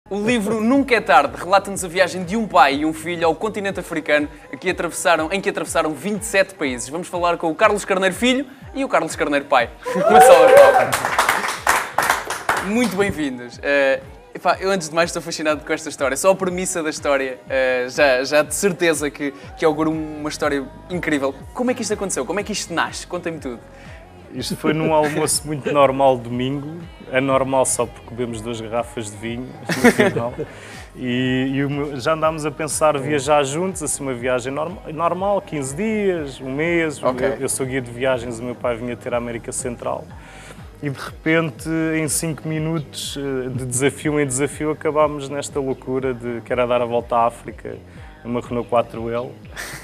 O livro Nunca é Tarde relata-nos a viagem de um pai e um filho ao continente africano em que atravessaram 27 países. Vamos falar com o Carlos Carneiro Filho e o Carlos Carneiro Pai. Uma salva de palmas. Muito bem-vindos. Eu, antes de mais, estou fascinado com esta história. Só a premissa da história já de certeza que augura uma história incrível. Como é que isto aconteceu? Como é que isto nasce? Contem-me tudo. Isto foi num almoço muito normal domingo, anormal só porque bebemos 2 garrafas de vinho no final. Já andámos a pensar viajar juntos, assim uma viagem normal, 15 dias, um mês. Okay. Eu sou guia de viagens, o meu pai vinha ter a América Central. E de repente, em 5 minutos, de desafio em desafio, acabámos nesta loucura que era dar a volta à África numa Renault 4L,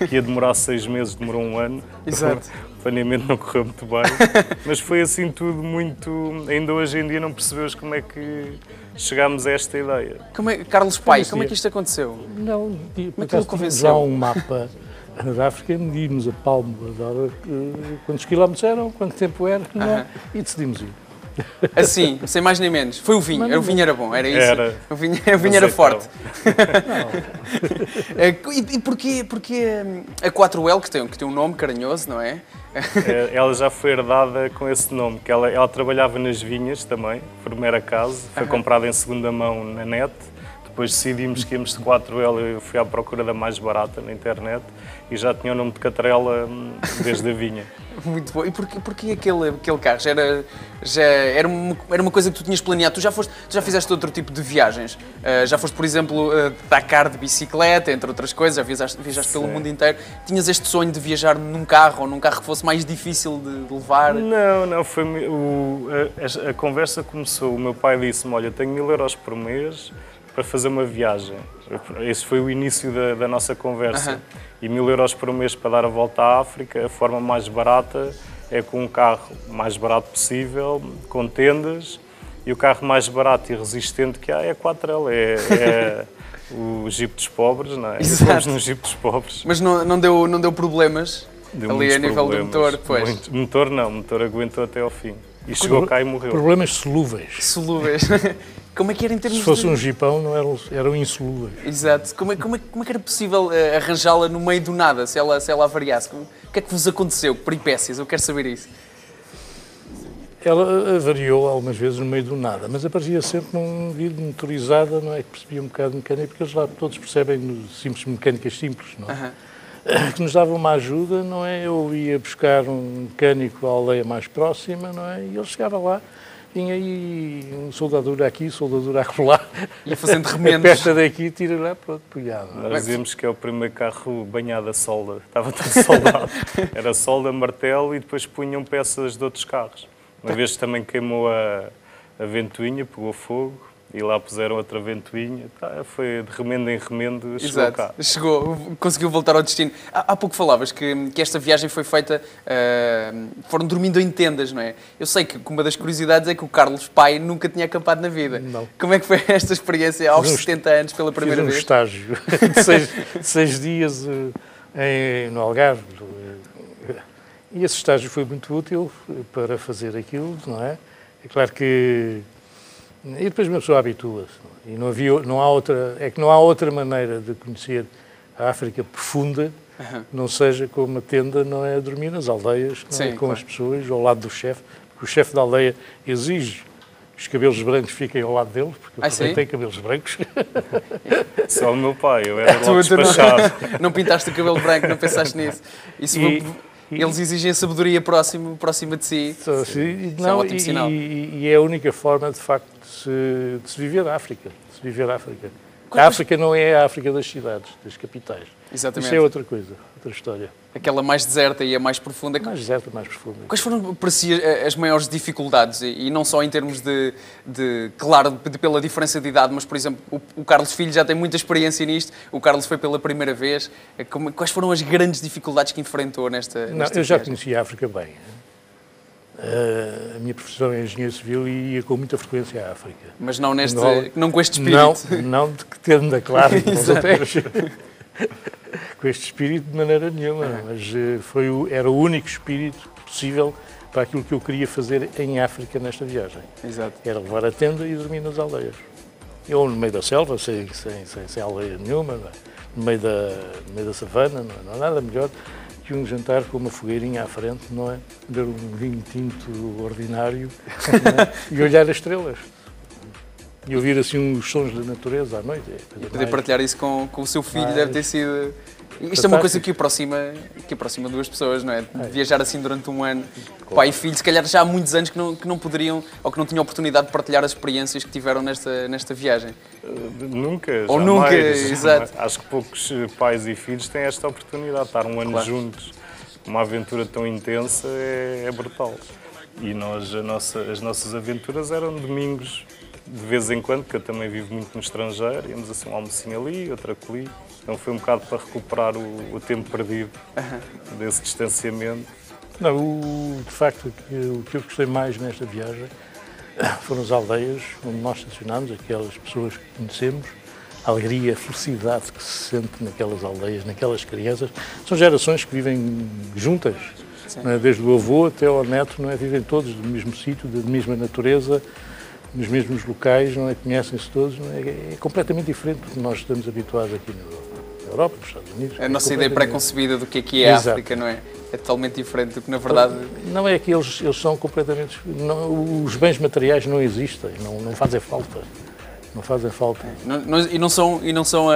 que ia demorar 6 meses, demorou 1 ano. Exato. O planeamento não correu muito bem, mas foi assim tudo muito... Ainda hoje em dia não percebemos como é que chegámos a esta ideia. Carlos Pai, como é que isto aconteceu? Não, Como é que ele convenceu? já um mapa da África, medimos a palma da hora, quantos quilómetros eram, quanto tempo era, e decidimos ir. Assim, sem mais nem menos. Foi o vinho, o vinho era bom, era isso? Era. O vinho era forte. E porquê a 4L, que tem um nome carinhoso, não é? Ela já foi herdada com esse nome, que ela trabalhava nas vinhas também, por mero acaso, foi comprada em segunda mão na net. Depois decidimos que íamos de 4L, eu fui à procura da mais barata na internet e já tinha o nome de Catrela desde a vinha. Muito bom. E porquê aquele carro? Era uma coisa que tu tinhas planeado? Tu já fizeste outro tipo de viagens? Já foste, por exemplo, Dakar de bicicleta, entre outras coisas, já viajaste pelo mundo inteiro. Tinhas este sonho de viajar num carro, ou num carro que fosse mais difícil de levar? Não, foi a conversa começou. O meu pai disse-me, olha, tenho 1000 euros por mês para fazer uma viagem. Esse foi o início da nossa conversa. E 1000 euros por mês para dar a volta à África, a forma mais barata é com um carro mais barato possível, com tendas, e o carro mais barato e resistente que há é a 4L, é o Jeep dos pobres, não é? Estamos no Jeep dos pobres. Mas não deu problemas ali a nível do motor? Pois. Motor não, o motor aguentou até ao fim. E chegou cá e morreu. Problemas solúveis. Solúveis. Como é que era em termos Se fosse um jipão, não eram insolúveis. Exato. Como é que era possível arranjá-la no meio do nada, se ela avariasse? O que é que vos aconteceu? Peripécias? Eu quero saber isso. Ela avariou algumas vezes no meio do nada, mas aparecia sempre num vidro motorizada, não é? Que percebia um bocado de mecânica, porque eles lá todos percebem simples mecânicas simples, não é? Que nos dava uma ajuda, não é? Eu ia buscar um mecânico à aldeia mais próxima, não é? E ele chegava lá, tinha aí um soldadura aqui, soldadura acolá. Ia fazendo remendos. Aperta daqui, tira lá, pronto, punhado. Nós dizemos que é o primeiro carro banhado a solda. Estava tudo soldado. Era solda, martelo e depois punham peças de outros carros. Uma vez também queimou a ventoinha, pegou fogo. E lá puseram outra ventoinha, foi de remendo em remendo, chegou cá. Conseguiu voltar ao destino. Há pouco falavas que esta viagem foi feita, foram dormindo em tendas, não é? Eu sei que uma das curiosidades é que o Carlos Pai nunca tinha acampado na vida. Não. Como é que foi esta experiência aos 70 anos pela primeira vez? Fiz um estágio de 6 dias no Algarve. E esse estágio foi muito útil para fazer aquilo, não é? É claro que... E depois uma pessoa habitua-se. E não há outra maneira de conhecer a África profunda, não seja com uma tenda, não é, a dormir nas aldeias, não é, com as pessoas, ao lado do chefe, porque o chefe da aldeia exige que os cabelos brancos fiquem ao lado dele, porque ele também tem cabelos brancos. Só o meu pai, eu era logo despachado. Não pintaste o cabelo branco, não pensaste nisso. Eles exigem a sabedoria próxima de si. Isso é um ótimo sinal. E é a única forma, de facto, de se viver a África. A África não é a África das cidades, das capitais. Exatamente. Isso é outra coisa, outra história. Aquela mais deserta e a mais profunda. Mais deserta, mais profunda. Quais foram, para si, as maiores dificuldades? E não só em termos claro, pela diferença de idade, mas, por exemplo, o Carlos Filho já tem muita experiência nisto, o Carlos foi pela primeira vez. Quais foram as grandes dificuldades que enfrentou nesta eu já conhecia a África bem. A minha profissão é engenheiro civil e ia com muita frequência à África. Mas não com este espírito? Não de que tendo, claro, com este espírito de maneira nenhuma, mas era o único espírito possível para aquilo que eu queria fazer em África nesta viagem. Exato. Era levar a tenda e dormir nas aldeias. ou no meio da selva, sem aldeia nenhuma, não é? No meio da savana, não há nada melhor que um jantar com uma fogueirinha à frente, não é? Beber um vinho tinto ordinário, não é? E olhar as estrelas. E ouvir assim os sons da natureza à noite. E poder partilhar isso com o seu filho deve ter sido... Isto fantástico. é uma coisa que aproxima duas pessoas, não é? Viajar assim durante um ano, claro. Pai e filho, se calhar já há muitos anos que não poderiam, ou que não tinham oportunidade de partilhar as experiências que tiveram nesta viagem. Nunca, ou jamais, nunca, exato. Acho que poucos pais e filhos têm esta oportunidade de estar um ano claro. Juntos. Uma aventura tão intensa é brutal. E as nossas aventuras eram domingos, de vez em quando, porque eu também vivo muito no estrangeiro, íamos assim um almocinho ali, outro ali. Então foi um bocado para recuperar o tempo perdido desse distanciamento. Não, de facto, o que eu gostei mais nesta viagem foram as aldeias onde nós estacionámos, aquelas pessoas que conhecemos, a alegria, a felicidade que se sente naquelas aldeias, naquelas crianças. São gerações que vivem juntas, não é? Desde o avô até ao neto, não é? Vivem todos do mesmo sítio, da mesma natureza, nos mesmos locais, não é? Conhecem-se todos, não é? É completamente diferente do que nós estamos habituados aqui na Europa, nos Estados Unidos. A nossa ideia pré-concebida do que é a África, não é? É totalmente diferente do que, na verdade... Não é que eles são completamente... Não, os bens materiais não existem, não fazem falta. Não fazem falta. E não são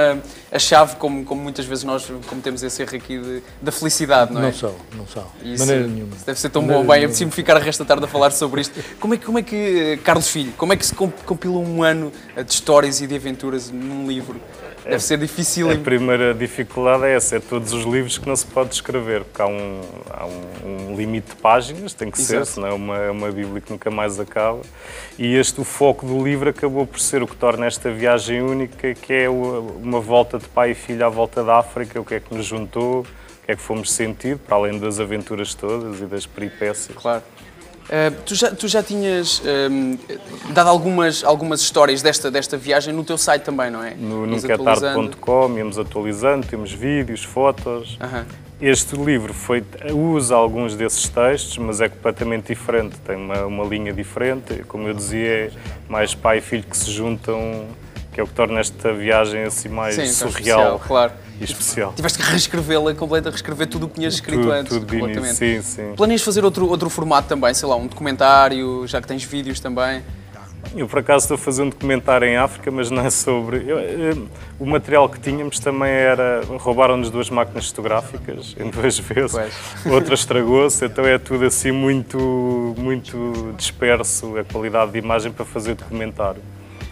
a chave, como muitas vezes nós cometemos esse erro aqui da felicidade, não é? Não são. Isso, maneira nenhuma. Isso deve ser tão bom. Bem, é preciso ficar a resta tarde a falar sobre isto. Como é que Carlos Filho, como é que se compila um ano de histórias e de aventuras num livro? Deve ser difícil. A primeira dificuldade é essa, é todos os livros que não se pode escrever, porque há um limite de páginas, tem que ser, senão é uma bíblia que nunca mais acaba. E o foco do livro acabou por ser o que torna esta viagem única, que é uma volta de pai e filho à volta da África, o que é que nos juntou, o que é que fomos sentir, para além das aventuras todas e das peripécias. Claro. Tu já tinhas dado algumas histórias desta viagem no teu site também, não é? No nuncaetarde.com, íamos atualizando, temos vídeos, fotos. Este livro usa alguns desses textos, mas é completamente diferente, tem uma linha diferente. Como eu dizia, é mais pai e filho que se juntam, que é o que torna esta viagem assim mais surreal, especial, claro. E especial. Tiveste que reescrevê-la completa, reescrever tudo o que tinhas escrito antes. Tudo completamente. Sim. Planeias fazer outro formato também, sei lá, um documentário, já que tens vídeos também? Eu, por acaso, estou a fazer um documentário em África, mas não é sobre... o material que tínhamos também era... Roubaram-nos 2 máquinas fotográficas, em 2 vezes. Outra estragou-se, então é tudo assim muito disperso, a qualidade de imagem para fazer documentário.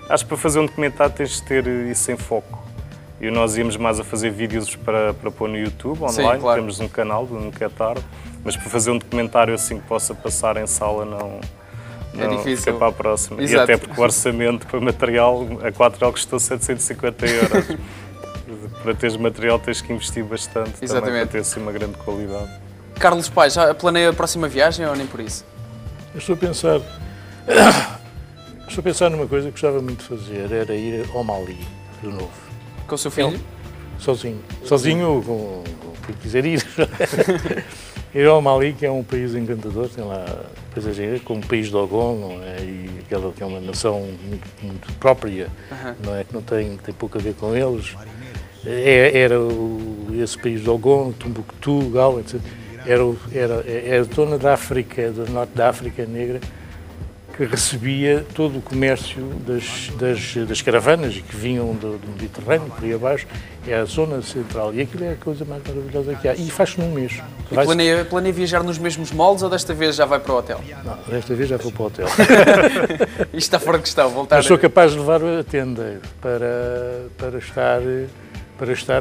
Acho que para fazer um documentário tens de ter isso em foco. E nós íamos mais a fazer vídeos para pôr no YouTube, online. Sim, claro. Temos um canal do Nunca é Tarde, mas para fazer um documentário assim que possa passar em sala não é difícil. Fica para a próxima. Exato. E até porque o orçamento para material, a 4L custou 750 €. Para teres material tens que investir bastante. Exatamente. Também para ter assim uma grande qualidade. Carlos Pai, já planeia a próxima viagem ou nem por isso? Eu estou a pensar numa coisa que gostava muito de fazer, era ir ao Mali, de novo. Com o seu filho? Sozinho. Sozinho, com quem quiser ir. Ir ao Mali, que é um país encantador, tem lá paisagens como o país de Ogon, não é? E aquela que é uma nação muito própria, não é? Que não tem pouco a ver com eles. Era esse país de Ogon, Tumbuktu, Gal, etc. Era a zona da África, do norte da África Negra, que recebia todo o comércio das caravanas que vinham do Mediterrâneo, por aí abaixo, é a zona central. E aquilo é a coisa mais maravilhosa que há. E faz-se num mês. E planeia viajar nos mesmos moldes ou desta vez já vai para o hotel? Não, desta vez já vou para o hotel. Isto está fora de questão, voltar... Mas sou capaz de levar a tenda para estar,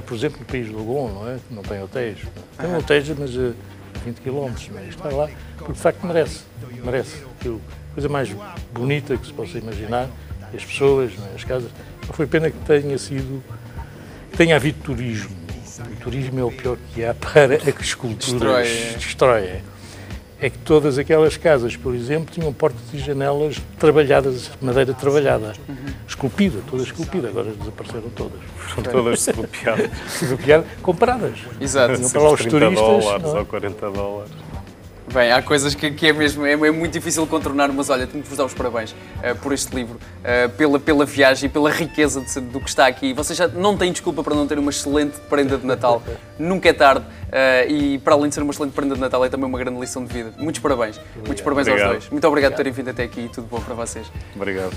por exemplo, no país do Ogon, não é? Que não tem hotéis. Tem hotéis, mas a 20 km, mas está lá, porque de facto merece. A coisa mais bonita que se possa imaginar, as pessoas, as casas. Não foi pena que tenha havido turismo. O turismo é o pior que há para as esculturas. Destrói. É que todas aquelas casas, por exemplo, tinham portas e janelas trabalhadas, madeira trabalhada, esculpida, toda esculpida. Agora desapareceram todas. Foram todas esculpiadas. Compradas. Exato. Para lá os turistas. $30 ou $40. Bem, há coisas que é mesmo, é muito difícil contornar, mas olha, tenho que vos dar os parabéns por este livro, pela viagem, pela riqueza do que está aqui. Vocês já não têm desculpa para não ter uma excelente prenda de Natal, nunca é tarde, e para além de ser uma excelente prenda de Natal, é também uma grande lição de vida. Muitos parabéns, muitos parabéns aos dois. Muito obrigado por terem vindo até aqui e tudo bom para vocês. Obrigado.